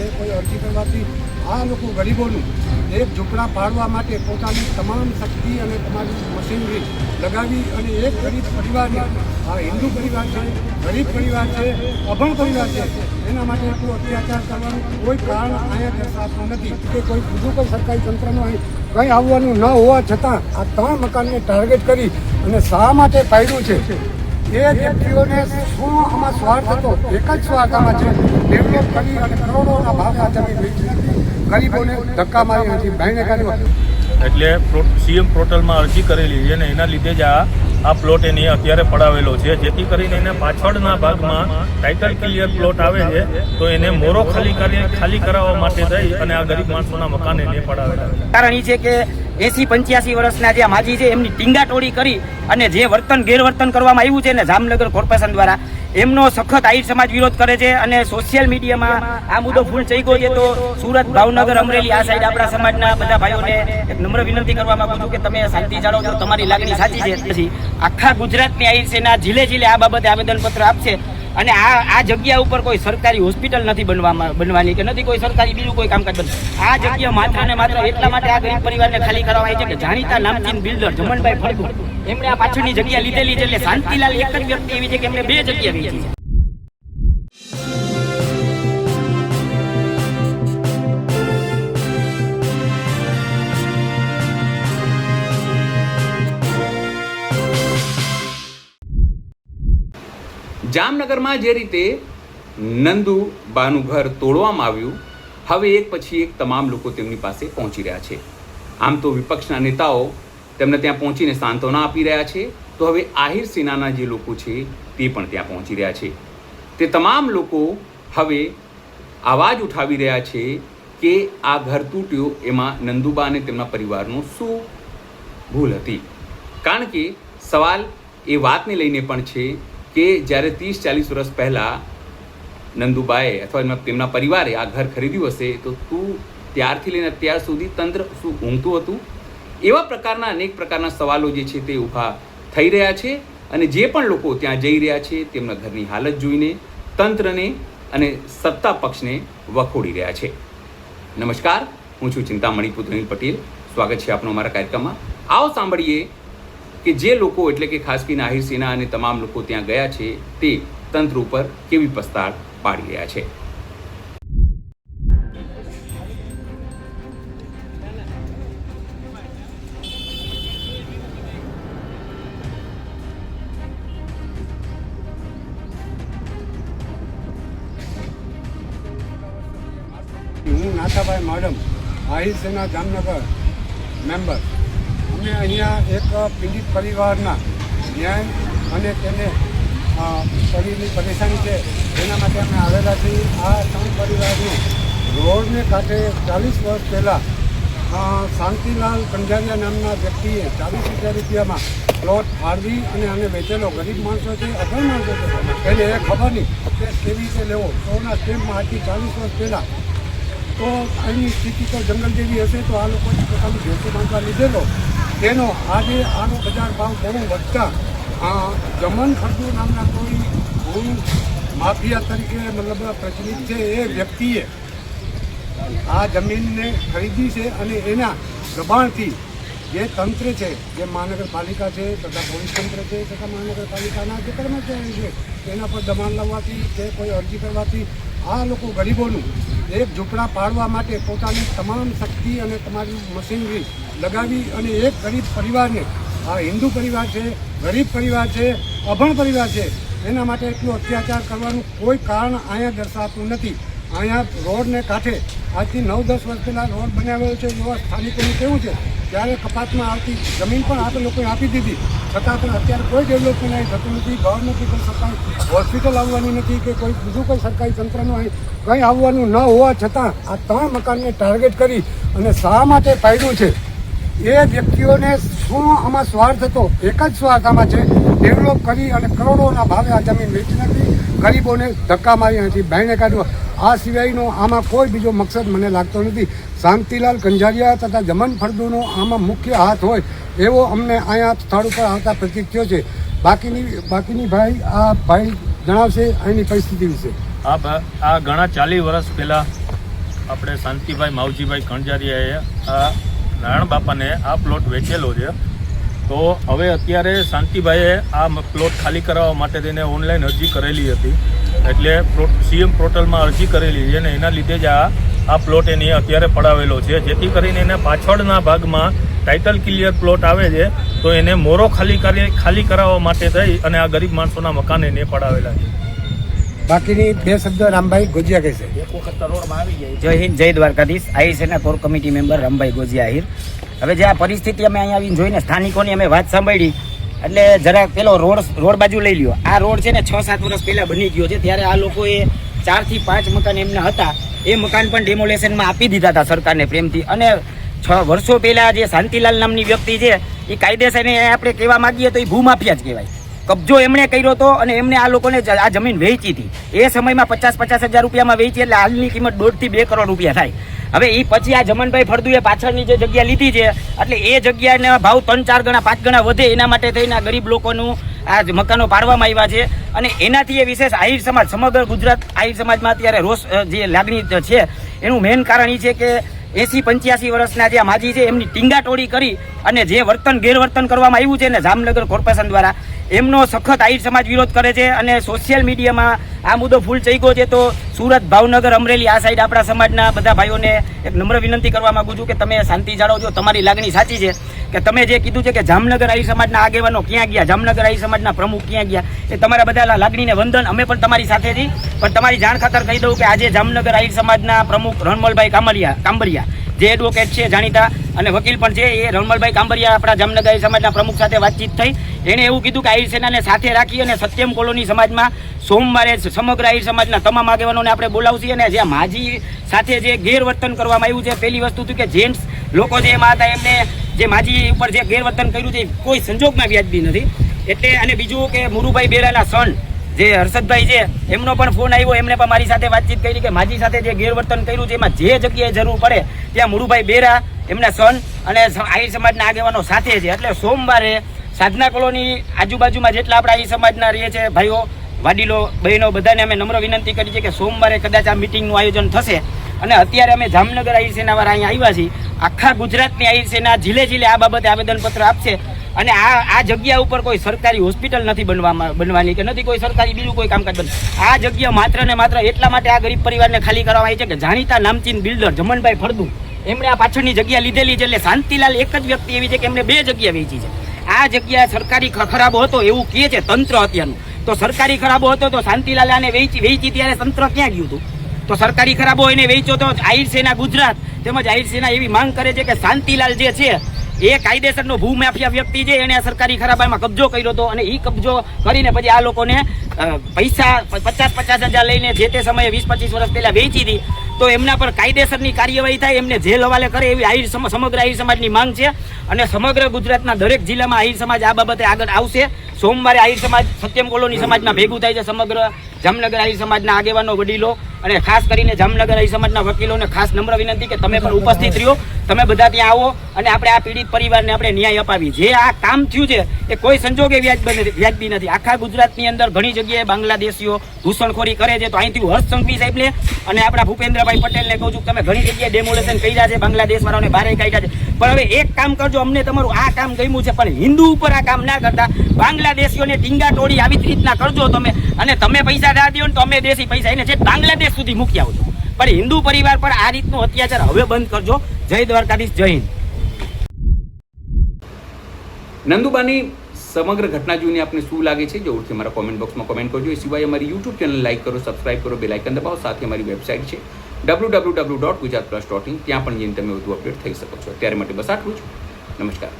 કે કોઈ અરજી કરવાથી આ લોકો ગરીબોનું એક ઝૂંપડા પાડવા માટે પોતાની તમામ શક્તિ અને તમારી મશીનરી લગાવી અને એક ગરીબ પરિવારને, આ હિન્દુ પરિવાર છે, ગરીબ પરિવાર છે, અભણ પરિવાર છે, એના માટે એટલું અત્યાચાર કરવાનું કોઈ કારણ અહીંયા દર્શાવતું નથી કે કોઈ બીજું કોઈ સરકારી તંત્રનું અહીં કંઈ આવવાનું ન હોવા છતાં આ 3 મકાનને ટાર્ગેટ કરી અને શા માટે પાડ્યું છે એ વ્યક્તિઓને શું આમાં સ્વાર્થ હતો? એક જ સ્વાર્થ આમાં છે, ડેવલપ કરી અને કરોડોના ભાવ આ જમીન વેચી નથી, ગરીબોને ધક્કા મારી નથી, ભાઈને કાઢ્યું. એટલે સીએમ પોર્ટલમાં અરજી કરેલી છે અને એના લીધે જ આ પ્લોટ એની અત્યારે પડાવેલો છે, જેથી કરીને એને પાછળના ભાગમાં ટાઇટલ ક્લિયર પ્લોટ આવે છે તો એને મોરો ખાલી કરાવવા માટે થઈ અને આ ગરીબ માણસોના મકાન એને પડાવેલા છે. કારણ એ છે કે 80-85 વર્ષના જે માજી છે એમની ટીંગાટોળી કરી અને જે ગેરવર્તન કરવામાં આવ્યું છે ને જામનગર કોર્પોરેશન દ્વારા, એમનો સખત આહિર સમાજ વિરોધ કરે છે અને સોશિયલ મીડિયામાં આ મુદ્દો ફૂલ ચઈગો છે. તો સુરત, ભાવનગર, અમરેલી આ સાઈડ આપણા સમાજના બધા ભાઈઓને એક નમ્ર વિનંતી કરવા માંગુ છું કે તમે શાંતિ જાળવજો, તમારી લાગણી સાચી છે. પછી આખા ગુજરાતની આહિર સેના ઝીલે ઝીલે આ બાબતે આવેદનપત્ર આપશે અને આ જગ્યા ઉપર કોઈ સરકારી હોસ્પિટલ નથી બનવાની કે નથી કોઈ સરકારી બીજું કોઈ કામકાજ બનવાનું. આ જગ્યા માત્ર ને માત્ર એટલા માટે આ ગરીબ પરિવારને ખાલી કરવા આવી છે કે જાણીતા નામચીન બિલ્ડર જમણભાઈ ફળદુ એમણે આ પાછળની જગ્યા લીધેલી છે. એટલે શાંતિલાલ એક જ વ્યક્તિ એવી છે કે એમણે 2 જગ્યા વેચી છે. જામનગરમાં જે રીતે નંદુબાનું ઘર તોડવામાં આવ્યું, હવે એક પછી એક તમામ લોકો તેમની પાસે પહોંચી રહ્યા છે. આમ તો વિપક્ષના નેતાઓ તેમને ત્યાં પહોંચીને સાંત્વના આપી રહ્યા છે, તો હવે આહિર સેનાના જે લોકો છે તે પણ ત્યાં પહોંચી રહ્યા છે. તે તમામ લોકો હવે અવાજ ઉઠાવી રહ્યા છે કે આ ઘર તૂટ્યું એમાં નંદુબા અને તેમના પરિવારનું શું ભૂલ હતી. કારણ કે સવાલ એ વાતને લઈને પણ છે કે જ્યારે 30-40 વર્ષ પહેલાં નંદુબાએ અથવા તેમના પરિવારે આ ઘર ખરીદ્યું હશે તો ત્યારથી લઈને અત્યાર સુધી તંત્ર શું ઊંઘતું હતું? એવા પ્રકારના અનેક પ્રકારના સવાલો જે છે તે ઊભા થઈ રહ્યા છે અને જે પણ લોકો ત્યાં જઈ રહ્યા છે તેમના ઘરની હાલત જોઈને તંત્રને અને સત્તા પક્ષને વખોડી રહ્યા છે. નમસ્કાર, હું છું ચિંતામણી પુત્ર અનિલ પટેલ. સ્વાગત છે આપનું અમારા કાર્યક્રમમાં. આવો સાંભળીએ કે જે લોકો એટલે કે ખાસ કરીને આહિર સેના અને તમામ લોકો ત્યાં ગયા છે તે તંત્ર ઉપર કેવી પસ્તાળ પાડી રહ્યા છે. હું નાથાભાઈ માડમ, આહિર સેના જામનગર મેમ્બર. અમે અહીંયા એક પીડિત પરિવારના ન્યાય અને તેને શરીરની પરેશાની છે એના માટે અમે આવેલા છીએ. આ 3 પરિવારનું રોડને કાંઠે 40 વર્ષ પહેલાં શાંતિલાલ કંજારિયા નામના વ્યક્તિએ 40,000 રૂપિયામાં પ્લોટ ફાળવી અને આને વેચેલો. ગરીબ માણસો છે, અભણ માણસો છે, એને એ ખબર નહીં કે કેવી રીતે લેવો. તોના સ્ટેમ્પમાં આજથી 40 વર્ષ પહેલાં તો અહીંની સ્થિતિ તો જંગલ જેવી હશે તો આ લોકોએ પોતાની ભેંસો બાંધવા લીધેલો. તેનો આજે આનો બજાર ભાવ બહુ વધતા જમન ફળદુ નામના કોઈ ભૂ માફિયા તરીકે મતલબ પ્રચલિત છે એ વ્યક્તિએ આ જમીનને ખરીદી છે અને એના દબાણથી જે તંત્ર છે, જે મહાનગરપાલિકા છે તથા પોલીસ તંત્ર છે તથા મહાનગરપાલિકાના જે કર્મચારી છે એના પર દબાણ લાવવાથી કે કોઈ અરજી કરવાથી આ લોકો ગરીબોનું એક ઝૂંપડા પાડવા માટે પોતાની તમામ શક્તિ અને તમારી મશીનરી લગાવી અને એક ગરીબ પરિવારને, આ હિન્દુ પરિવાર છે, ગરીબ પરિવાર છે, અભણ પરિવાર છે, એના માટે એટલું અત્યાચાર કરવાનું કોઈ કારણ અહીંયા દર્શાવતું નથી. અહીંયા રોડને કાંઠે આજથી 9-10 વર્ષ પહેલાં રોડ બનાવેલો છે. એવા સ્થાનિકોનું કેવું છે ત્યારે કપાતમાં આવતી જમીન પણ આપણે લોકોએ આપી દીધી, છતાં પણ અત્યારે કોઈ ડેવલપમેન્ટ અહીં થતું નથી. ગવર્મેન્ટની કોઈ સરકારી હોસ્પિટલ આવવાની નથી કે કોઈ બીજું કોઈ સરકારી તંત્રનું અહીં કંઈ આવવાનું ન હોવા છતાં આ 3 મકાનને ટાર્ગેટ કરી અને શા માટે પાડ્યું છે એ વ્યક્તિઓને શું આમાં સ્વાર્થ હતો? એક જ સ્વાર્થ આમાં છે, ડેવલપ કરી અને કરોડોના ભાવે આ જમીન વેચી નથી, ગરીબોને ધક્કા મારી નથી, ભાઈને કાઢવા. આ સિવાયનો આમાં કોઈ બીજો મકસદ મને લાગતો નથી. શાંતિલાલ કંજારિયા તથા જમન ફળદુનો આમાં મુખ્ય હાથ હોય એવો અમને અહીંયા સ્થળ ઉપર આવતા પ્રતીત થયો છે. બાકીની ભાઈ આ ભાઈ જણાવશે અહીંની પરિસ્થિતિ વિશે. આ ઘણા 40 વર્ષ પહેલાં આપણે શાંતિભાઈ માવજીભાઈ કણજારિયાએ આ નારાયણ બાપાને આ પ્લોટ વેચેલો છે. તો હવે અત્યારે શાંતિભાઈએ આ પ્લોટ ખાલી કરાવવા માટે તેને ઓનલાઈન અરજી કરેલી હતી, એટલે સીએમ પોર્ટલમાં અરજી કરેલી છે અને એના લીધે જ આ પ્લોટ એની અત્યારે પડાવેલો છે, જેથી કરીને એને પાછળના ભાગમાં ટાઇટલ ક્લિયર પ્લોટ આવે છે. તો એને મોરો ખાલી કરાવવા માટે થઈ અને આ ગરીબ માણસોના મકાન એને પડાવેલા છે. બાકીની 2 શબ્દ રામભાઈ ગોજિયા કહેશે. જય હિન્દ, જય દ્વારકાધીશ. આહિર સેના core committee member Rambhai Gojiya Ahir. હવે જે આ પરિસ્થિતિ અમે અહીંયા આવીને જોઈને સ્થાનિકોની અમે વાત સાંભળી, એટલે જરા પેલો રોડ બાજુ લઈ લ્યો. આ રોડ છે ને 6-7 વર્ષ પહેલા બની ગયો છે. ત્યારે આ લોકોએ 4 થી 5 મકાન એમના હતા, એ મકાન પણ ડેમોલેશનમાં આપી દીધા હતા સરકારને પ્રેમથી. અને 6 વર્ષો પહેલા જે શાંતિલાલ નામની વ્યક્તિ છે એ કાયદેસર આપણે કહેવા માંગીએ તો એ ભૂમાફિયા જ કહેવાય. કબજો એમણે કર્યો હતો અને એમને આ લોકોને આ જમીન વેચી હતી. એ સમયમાં 50-50 હજાર રૂપિયામાં વેચી, એટલે હાલની કિંમત 1.5 થી 2 કરોડ રૂપિયા થાય. હવે એ પછી આ જમનભાઈ ફળદુએ પાછળની જે જગ્યા લીધી છે, એટલે એ જગ્યાના ભાવ 3-4 ગણા 5 ગણા વધે, એના માટે થઈને ગરીબ લોકોનું આ મકાનો પાડવામાં આવ્યા છે. અને એનાથી એ વિશેષ આહિર સમાજ, સમગ્ર ગુજરાત આહિર સમાજમાં અત્યારે રોષ જે લાગણી છે, એનું મેઇન કારણ એ છે કે 80-85 વર્ષના જે માજી છે એમની ટીંગાટોળી કરી અને જે ગેરવર્તન કરવામાં આવ્યું છે ને જામનગર કોર્પોરેશન દ્વારા, એમનો સખત આહિર સમાજ વિરોધ કરે છે. અને સોશિયલ મીડિયામાં આ મુદ્દો ફૂલ ચઈગો છે. તો સુરત, ભાવનગર, અમરેલી આ સાઈડ આપણા સમાજના બધા ભાઈઓને એક નમ્ર વિનંતી કરવા માંગુ છું કે તમે શાંતિ જાળવજો. તમારી લાગણી સાચી છે કે તમે જે કીધું છે કે જામનગર આહિર સમાજના આગેવાનો ક્યાં ગયા, જામનગર આહિર સમાજના પ્રમુખ ક્યાં ગયા, એ તમારા બધા લાગણીને વંદન. અમે પણ તમારી સાથે છીએ, પણ તમારી જાણ ખાતર કહી દઉં કે આજે જામનગર આહિર સમાજના પ્રમુખ રણમલભાઈ કાંબરિયા જે એડવોકેટ છે, જાણીતા અને વકીલ પણ છે, એ રણમલભાઈ કાંબરિયા આપણા જામનગર આહિર સમાજના પ્રમુખ સાથે વાતચીત થઈ. એણે એવું કીધું કે આહિર સેનાને સાથે રાખી અને સત્યમ કોલોની સમાજમાં સોમવારે સમગ્ર આહિર સમાજના તમામ આગેવાનોને આપણે બોલાવશી. અને જે માજી સાથે જે ગેરવર્તન કરવામાં આવ્યું છે, પહેલી વસ્તુ હતું કે જેન્ટ્સ લોકો જે એમાં હતા એમને જે માજી ઉપર જે ગેરવર્તન કર્યું છે કોઈ સંજોગમાં વ્યાજબી નથી. એટલે અને બીજું કે મુરુભાઈ બેરાના સન જે હર્ષદભાઈ છે, એમનો પણ ફોન આવ્યો, એમને પણ મારી સાથે વાતચીત કરી કે માજી સાથે જે ગેરવર્તન કર્યું છે એમાં જે જગ્યાએ જરૂર પડે ત્યાં મુરુભાઈ બેરા, એમના સન અને આહિર સમાજના આગેવાનો સાથે છે. એટલે સોમવારે સાધના કોલોની આજુબાજુમાં જેટલા આપણા આહિર સમાજના રહે છે ભાઈઓ, વાડીલો, બહેનો, બધાને અમે નમ્ર વિનંતી કરી છે કે સોમવારે કદાચ આ મિટિંગનું આયોજન થશે. અને અત્યારે અમે જામનગર આહિર સેનાવાળા અહીંયા આવ્યા છીએ. આખા ગુજરાતની આહિર સેના જિલ્લે આ બાબતે આવેદનપત્ર આપશે. અને આ જગ્યા ઉપર કોઈ સરકારી હોસ્પિટલ નથી બનવાની કે નથી કોઈ સરકારી બીજું કોઈ કામકાજ બન. આ જગ્યા માત્ર ને માત્ર એટલા માટે આ ગરીબ પરિવારને ખાલી કરવામાં આવી છે કે જાણીતા નામચીન બિલ્ડર જમનભાઈ ફળદુ એમણે આ પાછળની જગ્યા લીધેલી છે. એટલે શાંતિલાલ એક જ વ્યક્તિ એવી છે કે એમણે 2 જગ્યા વેચી છે. આ જગ્યા સરકારી ખરાબો હતો એવું કહે છે તંત્ર અત્યારનું. તો સરકારી ખરાબો હતો તો શાંતિલાલ આને વેચી ત્યારે તંત્ર ક્યાં ગયું હતું? તો સરકારી ખરાબો એને વેચ્યો તો આહિર સેના ગુજરાત તેમજ આહિર સેના એવી માંગ કરે છે કે શાંતિલાલ જે છે એ કાયદેસરનો ભૂમાફિયા વ્યક્તિ છે, એને સરકારી ખરાબામાં કબજો કર્યો હતો. અને એ કબજો કરીને પછી આ લોકોને પૈસા 50-50 હજાર લઈને જે તે સમયે 20-25 વર્ષ પહેલા વેચી હતી. તો એમના પર કાયદેસરની કાર્યવાહી થાય, એમને જેલ હવાલે કરે એવી સમગ્ર આહિર સમાજની માંગ છે. અને સમગ્ર ગુજરાતના દરેક જિલ્લામાં આહિર સમાજ આ બાબતે આગળ આવશે. સોમવારે આહિર સમાજ સત્યમ કોલોની સમાજમાં ભેગું થાય છે. સમગ્ર જામનગર આહિર સમાજના આગેવાનો, વડીલો અને ખાસ કરીને જામનગર આહિર સમાજના વકીલોને ખાસ નમ્ર વિનંતી કે તમે પણ ઉપસ્થિત રહ્યો, તમે બધા ત્યાં આવો અને આપણે આ પીડિત પરિવારને આપણે ન્યાય અપાવી. જે આ કામ થયું છે એ કોઈ સંજોગે વ્યાજબી નથી. આખા ગુજરાતની અંદર ઘણી જગ્યાએ બાંગ્લાદેશીઓ ઘૂસણખોરી કરે છે. તો અહીંથી હર્ષ સંઘવી સાહેબને અને આપણા ભૂપેન્દ્રભાઈ પટેલને કહું છું કે તમે ઘણી જગ્યાએ ડેમોલેશન કર્યા છે, બાંગ્લાદેશ વાળાઓને બહાર કાઢ્યા છે. પણ હવે એક કામ કરજો, અમને તમારું આ કામ ગમ્યું છે, પણ હિન્દુ ઉપર આ કામ ના કરતા બાંગ્લાદેશીઓને ટીંગાટોળી આવી જ રીતના કરજો તમે. અને તમે પૈસા ના દો ને તો અમે દેશી પૈસા એને છે બાંગ્લાદેશ સુધી મૂકી આવજો. પણ હિન્દુ પરિવાર પર આ રીતનો અત્યાચાર હવે બંધ કરજો. જય દ્વારકાધીશ, જય હિન્દ. નંદુબાની સમગ્ર ઘટના જોઈને આપને શું લાગે છે જરૂરથી મારા કોમેન્ટ બોક્સમાં કોમેન્ટ કરજો. એ સિવાય અમારી યુટ્યુબ ચેનલ લાઈક કરો, સબસ્ક્રાઇબ કરો, બેલ આઇકન દબાવો. સાથે અમારી વેબસાઇટ છે www.gujaratplus.in, ત્યાં પણ જઈને તમે વધુ અપડેટ થઈ શકો છો. અત્યારે માટે બસ આટલું જ. નમસ્કાર.